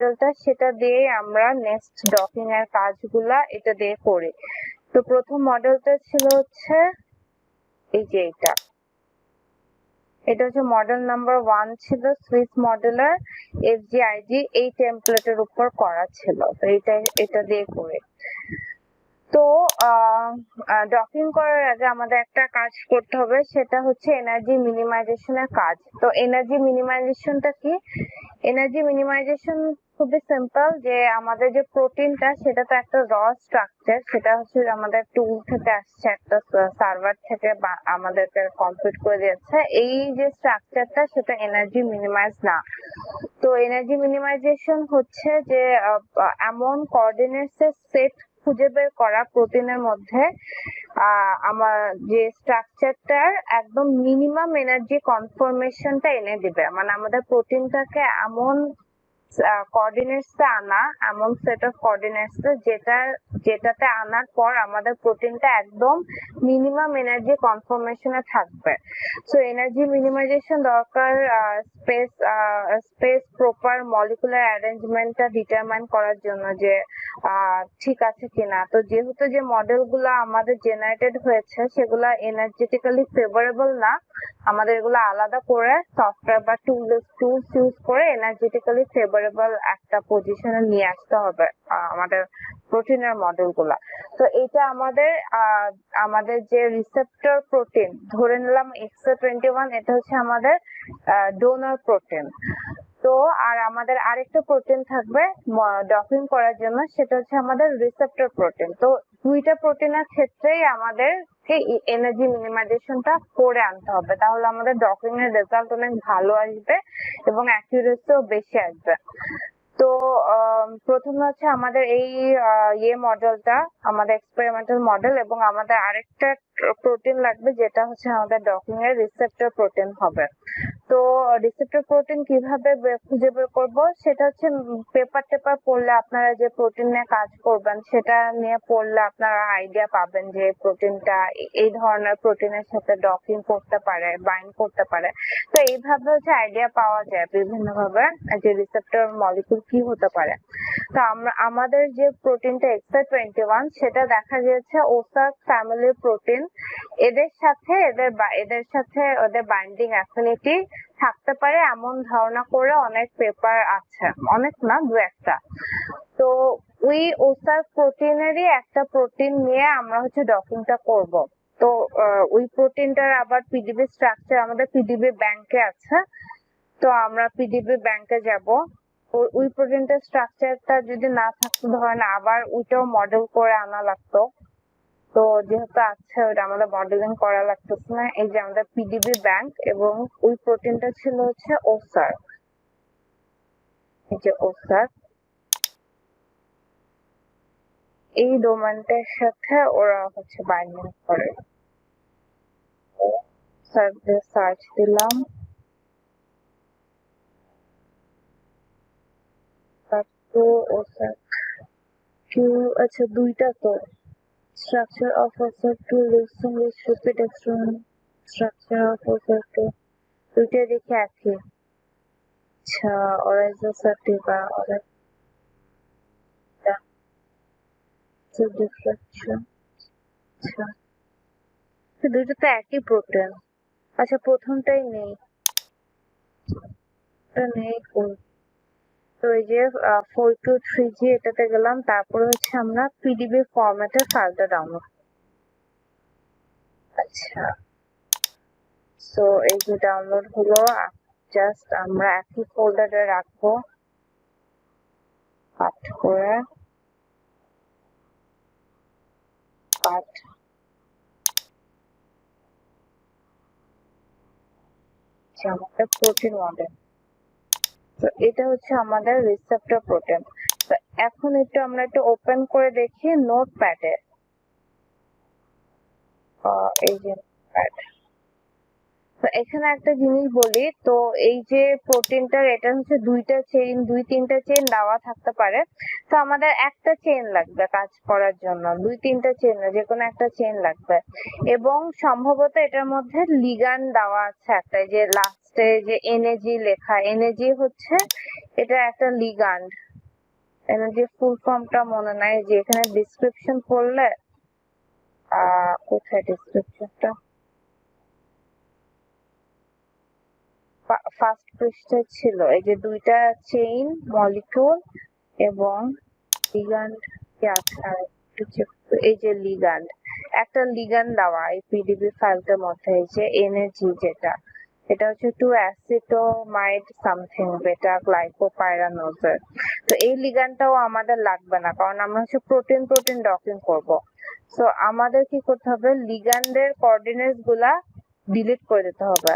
মডেলটা সেটা দিয়ে আমরা নেক্সট ডকিং এর কাজগুলা এটা দিয়ে করি। তো প্রথম মডেলটা ছিল হচ্ছে এই যে এটা হচ্ছে মডেল নাম্বার 1 ছিল সুইস মডেলার FGIG এই টেমপ্লেটের উপর করা ছিল। তো এটা দিয়ে করে তো ডকিং করার আগে আমাদের একটা কাজ করতে হবে, সেটা হচ্ছে এনার্জি মিনিমাইজেশনের কাজ। তো এনার্জি মিনিমাইজেশনটা কি? এনার্জি মিনিমাইজেশন খুবই সিম্পল, যে আমাদের যে প্রোটিনটা সেটা তো একটা র স্ট্রাকচার, সেটা হচ্ছে আমাদের টুল থেকে আসছে, একটা সার্ভার থেকে আমাদেরকে কমপ্লিট করে দিয়েছে। এই যে স্ট্রাকচারটা সেটা এনার্জি মিনিমাইজ না। তো এনার্জি মিনিমাইজেশন হচ্ছে যে এমন কোঅর্ডিনেটস এর সেট খুঁজে বের করা প্রোটিনের মধ্যে আমার যে স্ট্রাকচারটার একদম মিনিমাম এনার্জি কনফরমেশনটা এনে দিবে, মানে আমাদের প্রোটিনটাকে এমন কোঅর্ডিনেটস এ আনা, এমন সেট অফ কোঅর্ডিনেটস যেটাতে আনার পর আমাদের প্রোটিনটা একদম মিনিমাম এনার্জি কনফরমেশনে থাকবে। সো এনার্জি মিনিমাইজেশন দরকার স্পেস প্রপার মলিকুলার অ্যারেঞ্জমেন্টটা ডিটারমাইন করার জন্য যে ঠিক আছে কিনা। তো যেহেতু যে মডেলগুলো আমাদের জেনারেটেড হয়েছে সেগুলা এনার্জেটিক্যালি ফেভারেবল না, আমাদের এগুলো আলাদা করে সফটওয়্যার বা টুলস ইউজ করে এনার্জেটিক্যালি ফেভারেবল একটা পজিশনে নিয়ে আসতে হবে আমাদের প্রোটিনের মডেলগুলা। তো এটা আমাদের যে রিসেপ্টর প্রোটিন ধরে নিলাম XA21, এটা হচ্ছে আমাদের ডোনার প্রোটিন। তো আর আমাদের আরেকটা প্রোটিন থাকবে ডকিং করার জন্য, সেটা হচ্ছে আমাদের রিসেপ্টর প্রোটিন। তো দুইটা প্রোটিনের ক্ষেত্রেই আমাদেরকে এনার্জি মিনিমাইজেশনটা করে আনতে হবে, তাহলে আমাদের ডকিং এর রেজাল্ট অনেক ভালো আসবে এবং অ্যাকুরেসিও বেশি আসবে। তো প্রথমে হচ্ছে আমাদের এই মডেলটা আমাদের এক্সপেরিমেন্টাল মডেল, এবং আমাদের আরেকটা প্রোটিন লাগবে যেটা হচ্ছে আমাদের ডকিং এর রিসেপ্টর প্রোটিন হবে। তো রিসেপ্টর প্রোটিন কিভাবে খুঁজে বের করবো, সেটা হচ্ছে পেপার পড়লে আপনারা যে প্রোটিন নিয়ে কাজ করবেন সেটা নিয়ে পড়লে আপনারা আইডিয়া পাবেন যে প্রোটিনটা এই ধরনের প্রোটিনের সাথে ডকিং করতে পারে, বাইন্ড করতে পারে। তো এইভাবে হচ্ছে আইডিয়া পাওয়া যায় বিভিন্ন ভাবে যে রিসেপ্টর মলিকিউল কি হতে পারে। তো আমাদের যে প্রোটিনটা XA21 সেটা দেখা গিয়েছে ওসাক ফ্যামিলির প্রোটিন। এদের সাথে ওদের বাইন্ডিং অ্যাফিনিটি থাকতে পারে এমন ধারণা করে অনেক পেপার আছে, অনেক না, দু একটা। তো ওই ওসাক প্রোটিনেরই একটা প্রোটিন নিয়ে আমরা হচ্ছে ডকিংটা করব। তো ওই প্রোটিনটার আবার পিডিবি স্ট্রাকচার আমাদের পিডিবি ব্যাংকে আছে। তো আমরা পিডিবি ব্যাংকে যাব, ওই প্রোটিনটার স্ট্রাকচারটা যদি না থাকতো ধরেন আবার ওইটাও মডেল করে আনা লাগতো। তো যেহেতু আছে ওটা আমাদের মডেলিং করা লাগতেছে না। এই যে আমাদের পিডিবি ব্যাংক, এবং ওই প্রোটিনটা ছিল হচ্ছে ওসার, এই যে ওসার, এই ডোমেনটার সাথে ওরা হচ্ছে বাইন্ডিং করে। সার্চ দিলাম, তো ওসার আচ্ছা দুইটা তো structure of OSAR2 listing with repeat external structure of OSAR2 দুইটা দেখে একই। আচ্ছা অরাইজো সার্টিভা ডিফ্লেকশন, আচ্ছা দুইটা তো একই প্রোটিন। আচ্ছা প্রথমটাই নেই, এটা নেই। তো এই যে 4Q3G এটাতে গেলাম, তারপরে হচ্ছে আমরা পিডিবি ফরম্যাটের ফাইলটা ডাউনলোড। আচ্ছা সো এই যে ডাউনলোড হলো, জাস্ট আমরা একই ফোল্ডারে রাখবো, কাট করে আমাদের প্রোটিন মডেল। তো এটা হচ্ছে আমাদের রিসেপ্টর প্রোটিন। তো এখন আমরা একটু ওপেন করে দেখি নোটপ্যাডে, এই যে নোটপ্যাড। তো এখানে একটা জিনিস বলি, তো এই যে প্রোটিনটার এটা হচ্ছে দুই তিনটা চেইন দেওয়া থাকতে পারে। তো আমাদের একটা চেইন লাগবে কাজ করার জন্য, 2-3টা চেইন না, যে কোনো একটা চেইন লাগবে। এবং সম্ভবত এটার মধ্যে লিগ্যান্ড দেওয়া আছে একটা, যে লাস্টে যে NAG লেখা, NAG হচ্ছে এটা একটা লিগ্যান্ড। এনার্জি ফুল ফর্মটা মনে নাই, যে এখানে ডিসক্রিপশন পড়লে কোথায় ডিসক্রিপশনটা, ফার্স্ট পৃষ্ঠায় ছিল। এই যে দুইটা চেইন মলিকিউল এবং লিগ্যান্ড কি আছে, এই যে লিগ্যান্ড, একটা লিগ্যান্ড দেওয়া এই পিডিবি ফাইলটার মধ্যে। এই যে এনএজি যেটা, এটা হচ্ছে 2 অ্যাসিটোমাইড সামথিং বেটা গ্লাইকোপাইরানোজের। তো এই লিগ্যান্ডটাও আমাদের লাগবে না, কারণ আমরা হচ্ছে প্রোটিন প্রোটিন ডকিং করব। তো আমাদের কি করতে হবে, লিগ্যান্ডের কোঅর্ডিনেটস গুলা ডিলিট করে দিতে হবে।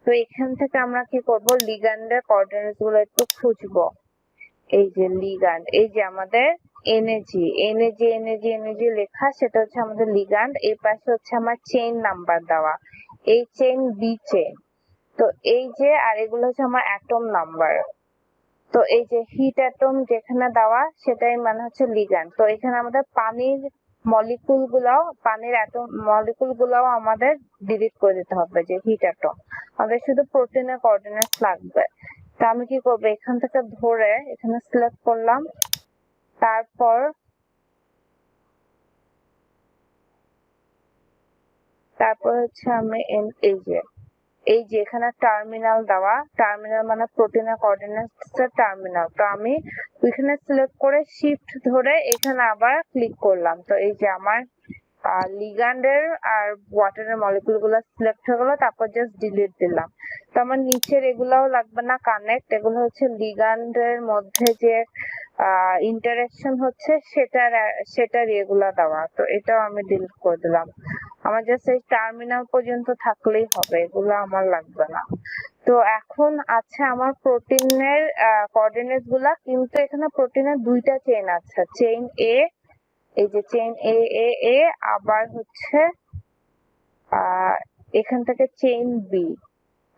তো এখান থেকে আমরা কি করব, লিগ্যান্ডের কোঅর্ডিনেটস গুলো একটু খুঁজবো। এই যে লিগ্যান্ড, এই যে আমাদের এনএজি এনএজি এনএজি এনএজি লেখা, সেটা হচ্ছে আমাদের লিগ্যান্ড। এই পাশে হচ্ছে আমার চেইন নাম্বার দেওয়া, এই চেইন বি চেইন। তো এই যে, আর এগুলো হচ্ছে আমার অ্যাটম নাম্বার। তো এই যে হিট অ্যাটম যেখানে দেওয়া, সেটাই মানে হচ্ছে লিগ্যান্ড। তো এখানে আমাদের পানির মলিকুল গুলাও, পানির অ্যাটম মলিকুল গুলাও আমাদের ডিলিট করে দিতে হবে, যে হিট অ্যাটম। আমাদের শুধু প্রোটিনের কোঅর্ডিনেটস লাগবে। তা আমি কি করবো, এখান থেকে ধরে এখানে সিলেক্ট করলাম, তারপর হচ্ছে আমি এই যে এখানে টার্মিনাল দেওয়া, টার্মিনাল মানে প্রোটিনের কোঅর্ডিনেটস এর টার্মিনাল। তো আমি ওইখানে সিলেক্ট করে শিফট ধরে এখানে আবার ক্লিক করলাম। তো এই যে আমার লিগ্যান্ডের আর ওয়াটারের মলিকুল গুলো সিলেক্ট হয়ে গেল, তারপর জাস্ট ডিলিট দিলাম। তো আমার নিচের এগুলাও লাগবে না কানেক্ট, এগুলো হচ্ছে লিগ্যান্ডের মধ্যে যে ইন্টারাকশন হচ্ছে সেটার এগুলা দেওয়া। তো এটাও আমি ডিলিট করে দিলাম। আমার জাস্ট এই টার্মিনাল পর্যন্ত থাকলেই হবে, এগুলো আমার লাগবে না। তো এখন আছে আমার প্রোটিনের কোঅর্ডিনেটস গুলা, কিন্তু এখানে প্রোটিনের দুইটা চেইন আছে, চেইন এ, এই যে চেইন এ এ এ, আবার হচ্ছে এখান থেকে চেইন বি।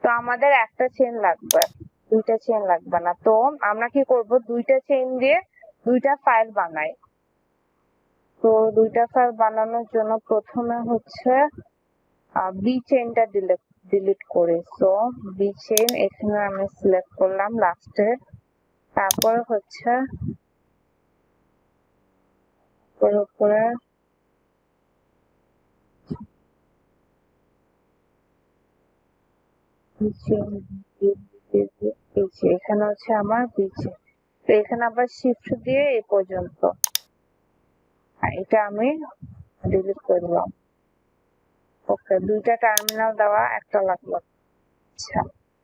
তো আমাদের একটা চেইন লাগবে, দুইটা চেইন লাগবে না। তো আমরা কি করব, দুইটা চেইন দিয়ে দুইটা ফাইল বানাই। তো দুইটা ফাইল বানানোর জন্য প্রথমে হচ্ছে বি চেইনটা ডিলিট করি। সো বি চেইন এখানে আমি সিলেক্ট করলাম লাস্টে। তারপর হচ্ছে উপরে এখানে হচ্ছে আমার বি চেইন। তো এখানে আবার শিফট দিয়ে এই পর্যন্ত, এটা আমি ডিলিট করে দিলাম। ওকে, দুইটা টার্মিনাল দেওয়া, একটা লাগলো। আচ্ছা,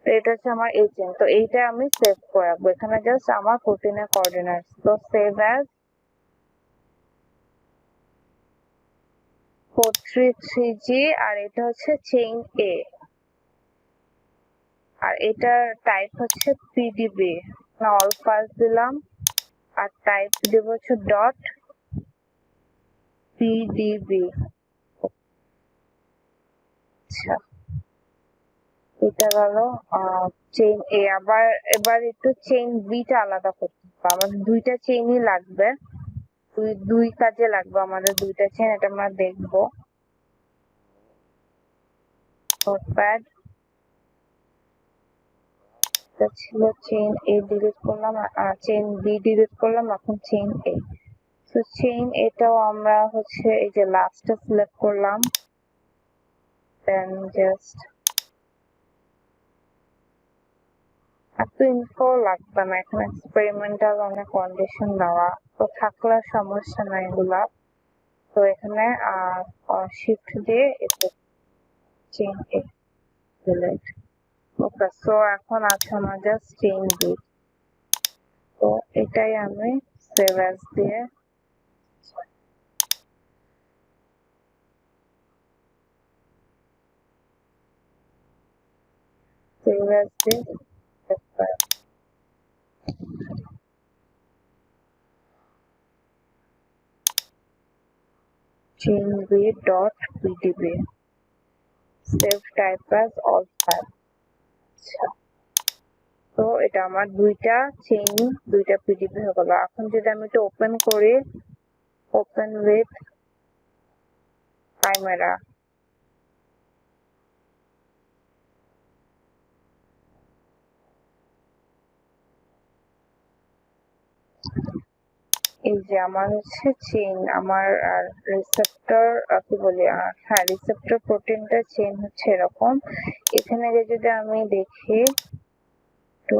তো এটা হচ্ছে আমার এই চেইন। তো এইটা আমি সেভ করে রাখবো, এখানে জাস্ট আমার প্রোটিনের কোঅর্ডিনেটস। তো সেভ অ্যাজ 433G, আর এটা হচ্ছে চেইন এ, আর এটার টাইপ হচ্ছে পিডিবি। অল ফাইলস দিলাম, আর টাইপ দেব হচ্ছে ডট পিডিবি। আচ্ছা, এটা গেল চেইন এ। আবার এবার একটু চেইন বি টা আলাদা করতে হবে, আমাদের দুইটা চেইনই লাগবে, দুই কাজে লাগবে আমাদের দুইটা চেইন। এটা আমরা দেখবো। নোটপ্যাড, এটা ছিল চেইন এ, ডিলিট করলাম, চেইন বি ডিলিট করলাম, এখন চেইন এ। তো চেইন এটাও আমরা হচ্ছে এই যে লাস্টে সিলেক্ট করলাম, দেন জাস্ট এত ইনফো লাগবে না, এখানে এক্সপেরিমেন্টাল অনেক কন্ডিশন দেওয়া, তো থাকলে সমস্যা নাই এগুলা। তো এখানে শিফট দিয়ে চেইন এ ডিলিট। ওকে, সো এখন আছে আমার জাস্ট চেইন বি। তো এটাই আমি সেভ অ্যাজ দিয়ে save as this chainb.pdb, save type as all file। আচ্ছা, তো এটা আমার দুইটা চেইন, দুইটা পিডিবি হয়ে গেল। এখন যদি আমি এটা ওপেন করি, ওপেন উইথ ক্যামেরা, এই যে আমার হচ্ছে চেইন, আমার রিসেপ্টর কি বলি, হ্যাঁ রিসেপ্টর প্রোটিনটা চেইন হচ্ছে এরকম। এখানে যদি আমি দেখি তো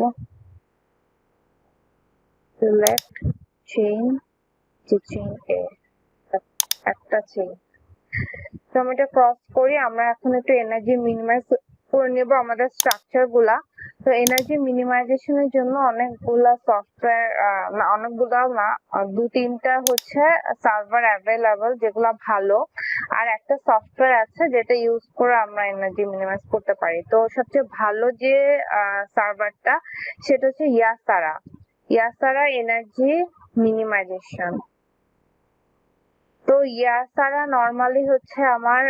সিলেক্ট চেইন, যে চেইন এ একটা চেইন, তো আমি এটা ক্রস করি। আমরা এখন একটু এনার্জি মিনিমাইজ করে নেব আমাদের স্ট্রাকচার গুলা। তো এনার্জি মিনিমাইজেশনের জন্য অনেকগুলা সফটওয়্যার, না অনেকগুলা না, দু তিনটা হচ্ছে সার্ভার অ্যাভেলেবল যেগুলা ভালো, আর একটা সফটওয়্যার আছে যেটা ইউজ করে আমরা এনার্জি মিনিমাইজ করতে পারি। তো সবচেয়ে ভালো যে সার্ভারটা সেটা হচ্ছে ইয়াসারা, ইয়াসারা এনার্জি মিনিমাইজেশন। তো ইয়াসারা নরমালি হচ্ছে আমার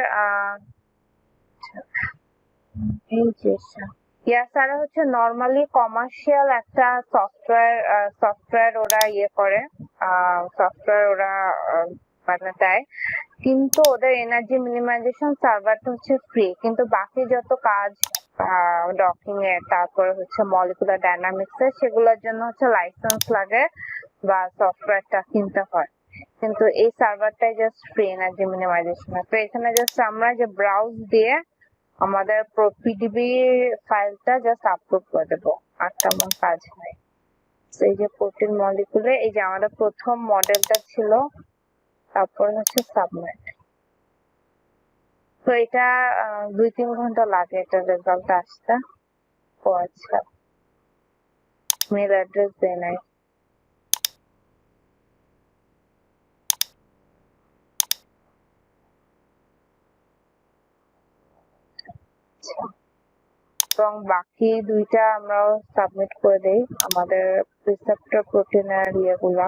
ইয়াসারা হচ্ছে নরমালি কমার্শিয়াল একটা সফটওয়্যার ওরা ইয়ে করে, সফটওয়্যার ওরা মানে দেয়, কিন্তু ওদের এনার্জি মিনিমাইজেশন সার্ভারটা হচ্ছে ফ্রি, কিন্তু বাকি যত কাজ ডকিং এর, তারপরে হচ্ছে মলিকুলার ডায়নামিক্স এর, সেগুলোর জন্য হচ্ছে লাইসেন্স লাগে বা সফটওয়্যারটা কিনতে হয়। কিন্তু এই সার্ভারটাই জাস্ট ফ্রি এনার্জি মিনিমাইজেশন। তো এখানে জাস্ট আমরা যে ব্রাউজ দিয়ে আমাদের পিডিবি ফাইলটা জাস্ট আপলোড করে দেবো, আর তেমন কাজ নাই। এই যে প্রোটিন মলিকুলে এই যে আমাদের প্রথম মডেলটা ছিল, তারপর হচ্ছে সাবমিট। তো এটা 2-3 ঘন্টা লাগে এটা রেজাল্ট আসতে। ও আচ্ছা, মেল অ্যাড্রেস দেয় নাই। এবং বাকি দুইটা আমরা সাবমিট করে দেই আমাদের রিসেপ্টর প্রোটিনের ইয়েগুলা।